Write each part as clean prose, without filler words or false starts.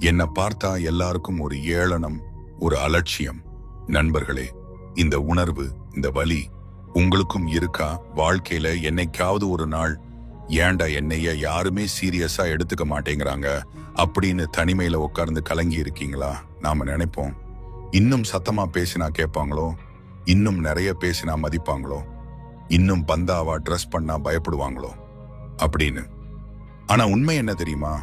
என்னை பார்த்தா எல்லாருக்கும் ஒரு ஏளனம், ஒரு அலட்சியம். நண்பர்களே, இந்த உணர்வு, இந்த வலி உங்களுக்கும் இருக்கா? வாழ்க்கையில என்னைக்காவது ஒரு நாள் ஏன்டா என்னைய யாருமே சீரியஸா எடுத்துக்க மாட்டேங்கிறாங்க அப்படின்னு தனிமையில உட்கார்ந்து கலங்கி இருக்கீங்களா? நாம நினைப்போம், இன்னும் சத்தமா பேசினா கேட்பாங்களோ, இன்னும் நிறைய பேசினா மதிப்பாங்களோ, இன்னும் பந்தாவா ட்ரெஸ் பண்ணா பயப்படுவாங்களோ அப்படின்னு. ஆனா உண்மை என்ன தெரியுமா?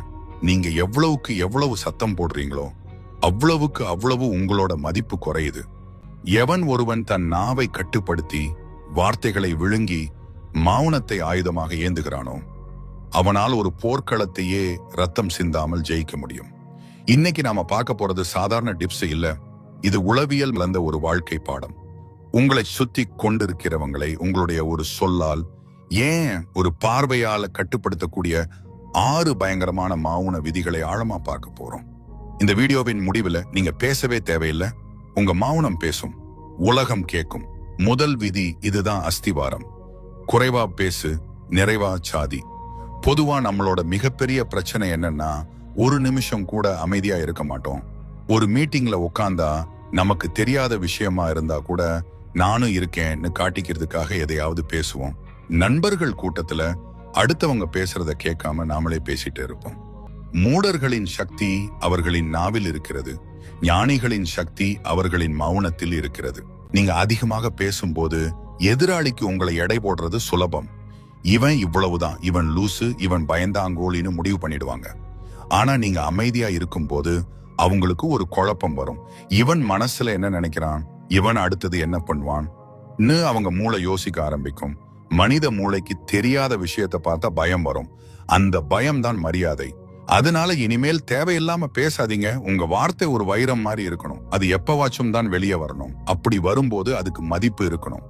நீங்க எவ்வளவுக்கு எவ்வளவு சத்தம் போடுறீங்களோ அவ்வளவுக்கு அவ்வளவு உங்களோட மதிப்பு குறையுது. எவன் ஒருவன் தன் நாவை கட்டுப்படுத்தி வார்த்தைகளை விழுங்கி மௌனத்தை ஆயுதமாக ஏந்துகிறானோ அவனால் ஒரு போர்க்களத்தையே ரத்தம் சிந்தாமல் ஜெயிக்க முடியும். இன்னைக்கு நாம பார்க்க போறது சாதாரண டிப்ஸ் இல்ல, இது உளவியல் வளர்ந்த ஒரு வாழ்க்கை பாடம். உங்களை சுத்தி கொண்டிருக்கிறவங்களை உங்களுடைய ஒரு சொல்லால், ஏன் ஒரு பார்வையால கட்டுப்படுத்தக்கூடிய 6 பயங்கரமான மௌன விதிகளை ஆழமா பார்க்க போறோம். இந்த வீடியோவின் முடிவுல நீங்க பேசவே தேவையில்லை, உங்க மௌனம் பேசும், உலகம் கேட்கும். முதல் விதி இதுதான் அஸ்திவாரம். குறைவா பேசு, நிறைவா சாதி. பொதுவா நம்மளோட மிகப்பெரிய பிரச்சனை என்னன்னா, ஒரு நிமிஷம் கூட அமைதியா இருக்க மாட்டோம். ஒரு மீட்டிங்ல உட்கார்ந்தா நமக்கு தெரியாத விஷயமா இருந்தா கூட நானும் இருக்கேன்னு காட்டிக்கிறதுக்காக எதையாவது பேசுவோம். நண்பர்கள் கூட்டத்துல அடுத்தவங்க பேசுறத கேட்காம நாமளே பேசிட்டு இருப்போம். மூடர்களின் சக்தி அவர்களின் நாவில் இருக்கிறது, ஞானிகளின் சக்தி அவர்களின் மௌனத்தில் இருக்கிறது. நீங்க அதிகமாக பேசும்போது எதிராளிக்கு உங்களை எடை போடுறது சுலபம். இவன் இவ்வளவுதான், இவன் லூசு, இவன் பயந்தாங்கோலின்னு முடிவு பண்ணிடுவாங்க. ஆனா நீங்க அமைதியா இருக்கும் போது அவங்களுக்கு ஒரு குழப்பம் வரும். இவன் மனசுல என்ன நினைக்கிறான், இவன் அடுத்தது என்ன பண்ணுவான்னு அவங்க மூளை யோசிக்க ஆரம்பிக்கும். மனித மூளைக்கு தெரியாத விஷயத்தை பார்த்தா பயம் வரும். அந்த பயம் தான் மரியாதை. அதனால இனிமேல் தேவையில்லாம பேசாதீங்க. உங்க வார்த்தை ஒரு வைரம் மாதிரி இருக்கணும். அது எப்பவாச்சும் தான் வெளியே வரணும். அப்படி வரும்போது அதுக்கு மதிப்பு இருக்கணும்.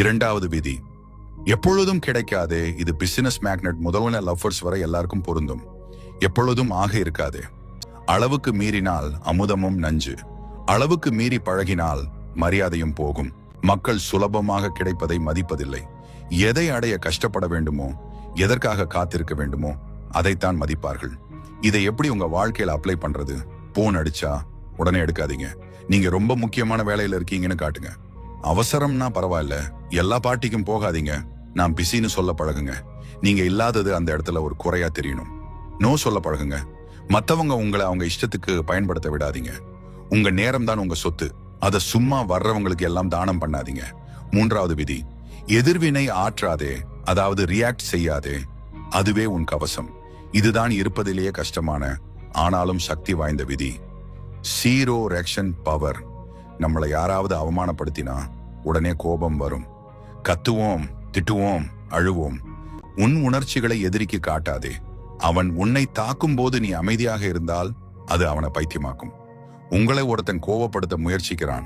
இரண்டாவது விதி, எப்பொழுதும் கிடைக்காதே. இது பிசினஸ் மேக்னெட் முதல்ல லவ்வர்ஸ் வரை எல்லாருக்கும் பொருந்தும். எப்பொழுதும் ஆக இருக்காதே. அளவுக்கு மீறினால் அமுதமும் நஞ்சு. அளவுக்கு மீறி பழகினால் மரியாதையும் போகும். மக்கள் சுலபமாக கிடைப்பதை மதிப்பதில்லை. எதை அடைய கஷ்டப்பட வேண்டுமோ, எதற்காக காத்திருக்க வேண்டுமோ அதைத்தான் மதிப்பார்கள். இதை எப்படி உங்க வாழ்க்கையில அப்ளை பண்றது? போன் அடிச்சா உடனே எடுக்காதீங்க. நீங்க ரொம்ப முக்கியமான வேலையில இருக்கீங்கன்னு காட்டுங்க. அவசரம்னா பரவாயில்ல, எல்லா பார்ட்டிக்கும் போகாதீங்க, நான் பிஸின்னு சொல்ல பழகுங்க. நீங்க இல்லாதது அந்த இடத்துல ஒரு குறையா தெரியணும். நோ சொல்ல பழகுங்க. மத்தவங்க உங்களை அவங்க இஷ்டத்துக்கு பயன்படுத்த விடாதீங்க. உங்க நேரம் தான் உங்க சொத்து. அதை சும்மா வர்றவங்களுக்கு எல்லாம் தானம் பண்ணாதீங்க. மூன்றாவது விதி, எதிர்வினை ஆற்றாதே, அதாவது ரியாக்ட் செய்யாதே. அதுவே உன் கவசம். இதுதான் இருப்பதிலேயே கஷ்டமான ஆனாலும் சக்தி வாய்ந்த விதி. Zero reaction power. நம்மளை யாராவது அவமானப்படுத்தினா உடனே கோபம் வரும். கத்துவோம், திட்டுவோம், அழுவோம். உன் உணர்ச்சிகளை எதிரிக்கு காட்டாதே. அவன் உன்னை தாக்கும் போது நீ அமைதியாக இருந்தால் அது அவனை பைத்தியமாக்கும். உங்களை ஒருத்தன் கோவப்படுத்த முயற்சிக்கிறான்,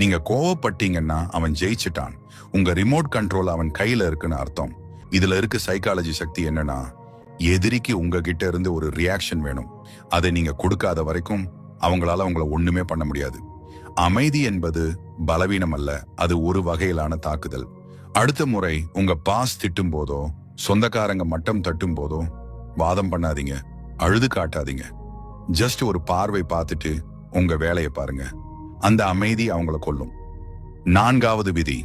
நீங்க கோவப்பட்டீங்கன்னா அவன் ஜெயிச்சிட்டான். உங்க ரிமோட் கண்ட்ரோல் அவன் கையில இருக்குன்னு அர்த்தம். இதுல இருக்கு சைக்காலஜி சக்தி என்னன்னா, எதிரிக்கு உங்ககிட்ட இருந்து ஒரு ரியாக்ஷன் வேணும். அதை நீங்க கொடுக்காத வரைக்கும் அவங்களால உங்களை ஒண்ணுமே பண்ண முடியாது. அமைதி என்பது பலவீனம் அல்ல, அது ஒரு வகையிலான தாக்குதல். அடுத்த முறை உங்க பாஸ் திட்டும் போதோ, சொந்தக்காரங்க மட்டம் தட்டும் போதோ வாதம் பண்ணாதீங்க, அழுது காட்டாதீங்க. ஜஸ்ட் ஒரு பார்வை பார்த்துட்டு உங்க வேலையை பாருங்க. அந்த அமைதி அவங்கள கொல்லும். நான்காவது விதி,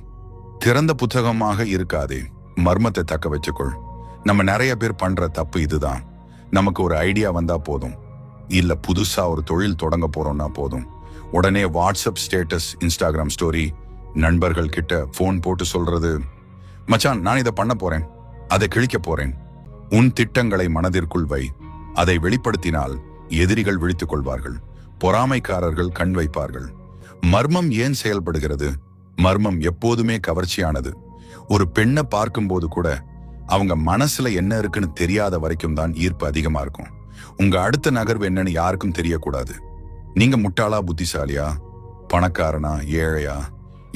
திறந்த புத்தகமாக இருக்காதே, மர்மத்தை தக்க வச்சுக்கொள். நம்ம நிறைய பேர் பண்ற தப்பு இதுதான். நமக்கு ஒரு ஐடியா வந்தா போதும், இல்ல புதுசா ஒரு தொழில் தொடங்க போறோம்னா போதும், உடனே வாட்ஸ்அப் ஸ்டேட்டஸ், இன்ஸ்டாகிராம் ஸ்டோரி, நண்பர்கள் கிட்ட போன் போட்டு சொல்றது, மச்சான் நான் இதை பண்ண போறேன், அதை கிழிக்க போறேன். உன் திட்டங்களை மனதிற்குள் வை. அதை வெளிப்படுத்தினால் எதிரிகள் விழித்துக் கொள்வார்கள், பொறாமைக்காரர்கள் கண் வைப்பார்கள். மர்மம் ஏன் செயல்படுகிறது? மர்மம் எப்போதுமே கவர்ச்சியானது. ஒரு பெண்ணை பார்க்கும்போது கூட அவங்க மனசுல என்ன இருக்குன்னு தெரியாத வரைக்கும் தான் ஈர்ப்பு அதிகமா இருக்கும். உங்க அடுத்த நகர்வு என்னன்னு யாருக்கும் தெரியக்கூடாது. நீங்க முட்டாளா, புத்திசாலியா, பணக்காரனா, ஏழையா,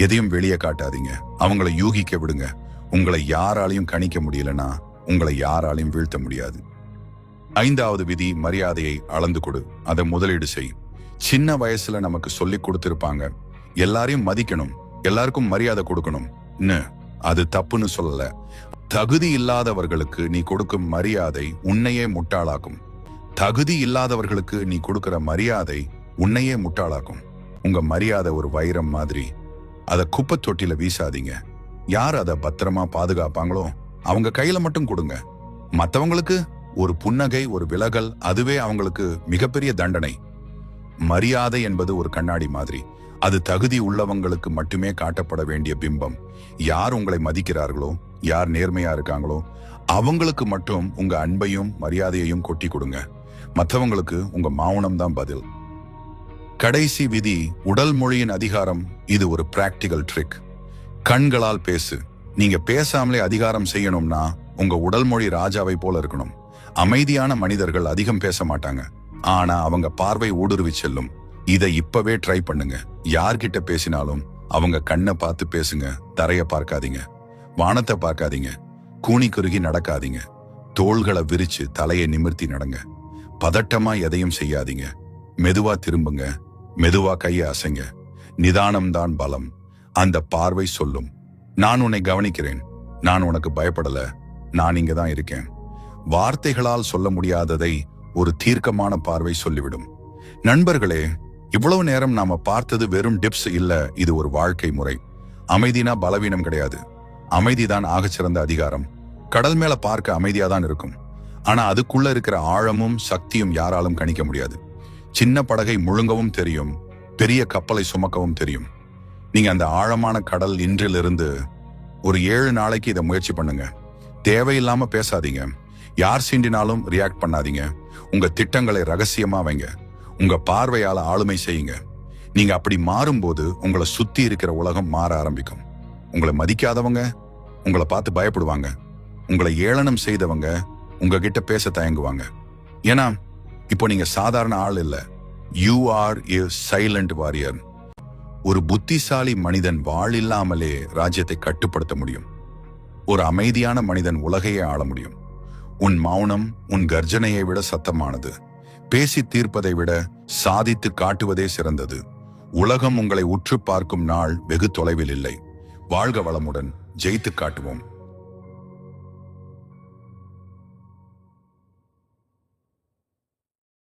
எதையும் வெளியே காட்டாதீங்க. அவங்கள யூகிக்க விடுங்க. உங்களை யாராலையும் கணிக்க முடியலன்னா உங்களை யாராலையும் வீழ்த்த முடியாது. ஐந்தாவது விதி, மரியாதையை அளந்து கொடு, அதை முதலீடு செய். சின்ன வயசுல நமக்கு சொல்லி கொடுத்திருப்பாங்க, எல்லாரையும் மதிக்கணும், எல்லாருக்கும் மரியாதை கொடுக்கணும். அது தப்புன்னு சொல்லல. தகுதி இல்லாதவர்களுக்கு நீ கொடுக்கும் மரியாதை உன்னையே முட்டாளாக்கும். தகுதி இல்லாதவர்களுக்கு நீ கொடுக்கிற மரியாதை உன்னையே முட்டாளாக்கும். உங்க மரியாதை ஒரு வைரம் மாதிரி. அதை குப்பை தொட்டில வீசாதீங்க. யார் அதை பத்திரமா பாதுகாப்பாங்களோ அவங்க கையில மட்டும் கொடுங்க. மத்தவங்களுக்கு ஒரு புன்னகை, ஒரு விலகல், அதுவே அவங்களுக்கு மிகப்பெரிய தண்டனை. மரியாதை என்பது ஒரு கண்ணாடி மாதிரி. அது தகுதி உள்ளவங்களுக்கு மட்டுமே காட்டப்பட வேண்டிய பிம்பம். யார் உங்களை மதிக்கிறார்களோ, யார் நேர்மையா இருக்காங்களோ அவங்களுக்கு மட்டும் உங்க அன்பையும் மரியாதையையும் கொட்டி கொடுங்க. மற்றவங்களுக்கு உங்க மௌனம் தான் பதில். கடைசி விதி, உடல் மொழியின் அதிகாரம். இது ஒரு பிராக்டிகல் ட்ரிக். கண்களால் பேசு. நீங்க பேசாமலே அதிகாரம் செய்யணும்னா உங்க உடல் மொழி ராஜாவை போல இருக்கணும். அமைதியான மனிதர்கள் அதிகம் பேச மாட்டாங்க, ஆனா அவங்க பார்வை ஊடுருவி செல்லும். இதை இப்பவே ட்ரை பண்ணுங்க. யார்கிட்ட பேசினாலும் அவங்க கண்ணை பார்த்து பேசுங்க. தரைய பார்க்காதீங்க, வானத்தை பார்க்காதீங்க, கூனி குறுகி நடக்காதீங்க. தோள்களை விரிச்சு தலையை நிமிர்த்தி நடங்க. பதட்டமா எதையும் செய்யாதீங்க. மெதுவா திரும்புங்க, மெதுவா கையை அசைங்க. நிதானம்தான் பலம். அந்த பார்வை சொல்லும், நான் உன்னை கவனிக்கிறேன், நான் உனக்கு பயப்படல, நான் இங்க தான் இருக்கேன். வார்த்தைகளால் சொல்ல முடியாததை ஒரு தீர்க்கமான பார்வை சொல்லிவிடும். நண்பர்களே, இவ்வளவு நேரம் நாம பார்த்தது வெறும் டிப்ஸ் இல்ல, இது ஒரு வாழ்க்கை முறை. அமைதினா பலவீனம் கிடையாது. அமைதிதான் ஆகச்சிறந்த அதிகாரம். கடல் மேல பார்க்க அமைதியா தான் இருக்கும், ஆனா அதுக்குள்ள இருக்கிற ஆழமும் சக்தியும் யாராலும் கணிக்க முடியாது. சின்ன படகை முழுங்கவும் தெரியும், பெரிய கப்பலை சுமக்கவும் தெரியும். நீங்க அந்த ஆழமான கடல் இன்றிலிருந்து ஒரு 7 நாளைக்கு இதை முயற்சி பண்ணுங்க. தேவையில்லாம பேசாதீங்க. யார் சீண்டினாலும் ரியாக்ட் பண்ணாதீங்க. உங்க திட்டங்களை ரகசியமா வைங்க. உங்க பார்வையால ஆளுமை செய்யுங்க. நீங்க அப்படி மாறும்போது உங்களை சுத்தி இருக்கிற உலகம் மாற ஆரம்பிக்கும். உங்களை மதிக்காதவங்க உங்களை பார்த்து பயப்படுவாங்க. உங்களை ஏளனம் செய்தவங்க உங்ககிட்ட பேச தயங்குவாங்க. ஏன்னா இப்போ நீங்க சாதாரண ஆள் இல்ல. You are a silent warrior. ஒரு புத்திசாலி மனிதன் வாழ் இல்லாமலே ராஜ்யத்தை கட்டுப்படுத்த முடியும். ஒரு அமைதியான மனிதன் உலகையே ஆள முடியும். உன் மௌனம் உன் கர்ஜனையை விட சத்தமானது. பேசி தீர்ப்பதை விட சாதித்து காட்டுவதே சிறந்தது. உலகம் உங்களை உற்று பார்க்கும் நாள் வெகு தொலைவில் இல்லை. வாழ்க வளமுடன். ஜெயித்து காட்டுவோம்.